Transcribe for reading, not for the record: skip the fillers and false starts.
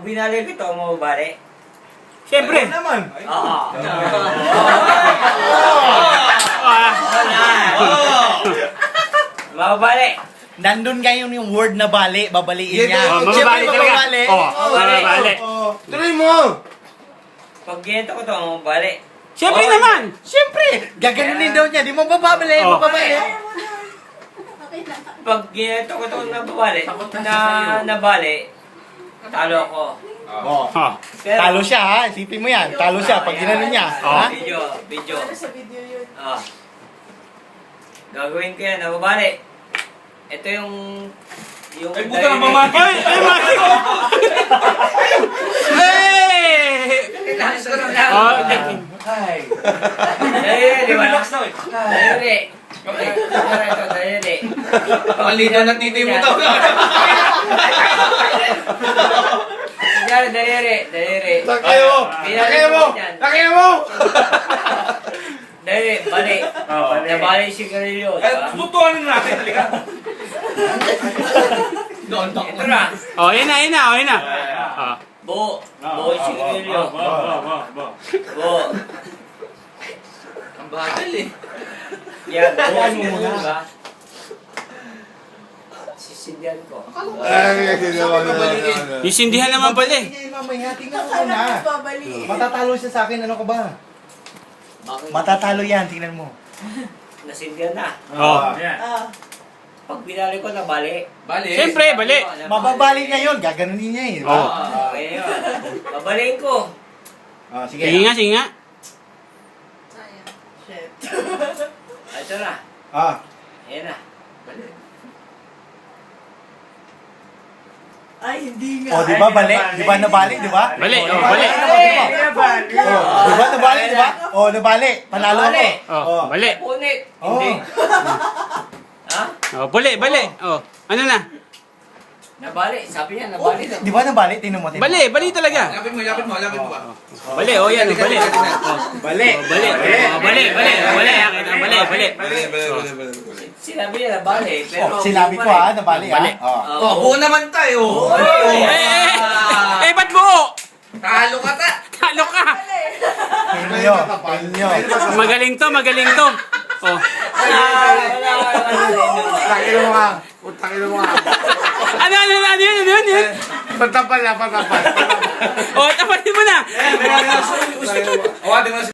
binali ko ito, mababali. Siyempre. Ayun naman. Oo. Mababali. Nandun ngayon yung word na bali, babaliin niya. Oh, Siyempre, mababali talaga. mababali. Oh, mababali. Tuloy mo! Pag ginito ko ito, mababali. Siyempre Oh, naman. Siyempre, gaganunin daw niya. Di mo bababali, Oh. bababali. Pag ginito ko ito, nabali, talo ko. Oh. Oh. Pero, Talo siya ha, isipin mo yan. Talo siya pag ginanon niya. Oh. Ha? Video. Sa video yun. Ah. Gagawin ko yan, nababali. Ito yung... Ay, buta ng mamaki! Ay, maki ko! Hey! Oh, Dahil, di ba? Dahil. Dahil. Pakalito ng titi mo to. Dahil. Lakayo mo! Lakayo mo! Lakayo mo! Dahil, bali. Nabali si Garillo, di ba? Tutuanin natin. Halika. Ito na. Oh, yun na. Oh, yun na. Oh. Buo si Garillo. Buo. Ang bagal eh. Yan, buo si Garillo. Sisindihan ko. Isindihan naman pala eh. Mamaya, tingnan mo Akala na. ko babali. Matatalo siya sa akin, ano ka ba? Bakit? Matatalo yan, tingnan mo. Nasindihan na. Oh. Ah. Pag binali ko, nabali. Bali. Siyempre, bali. Mababali niya yun, gaganunin niya eh. Oh. Okay yun. Babaliin ko. Oh, sige. Sige nga. Sayang. Shit. Ito na. Ah. Ayan na. Bali. Ay, hindi nga. Oh, di ba bali? Di ba nabali, di ba? Bali, Oh, oh, bali. Oh, di ba nabali, di ba? Oh, nabali. Panalo ako. Oh, bali. Punit. Oh. Hindi. Ha? Oh, bali. Oh, ano na? Nabali. Sabi niya, nabali daw. Di ba nabali? Tingnan mo. Bali talaga. Lapit mo ba? Bali, oh yan, bali. Oh, Bali. bali. Oh, bali. Bali. Sinabi niya, nabali. Pero, Oh, sinabi ko ha, nabali ha. Bali. Oh. Oh, buo naman tayo. Eh, ba't buo? Talo ka ta. Talo ka. Tingnan nyo. Magaling to. Oh. Utakin mo nga. Ano yun? Patapal na. Oh, tapatin mo na. O, ate mo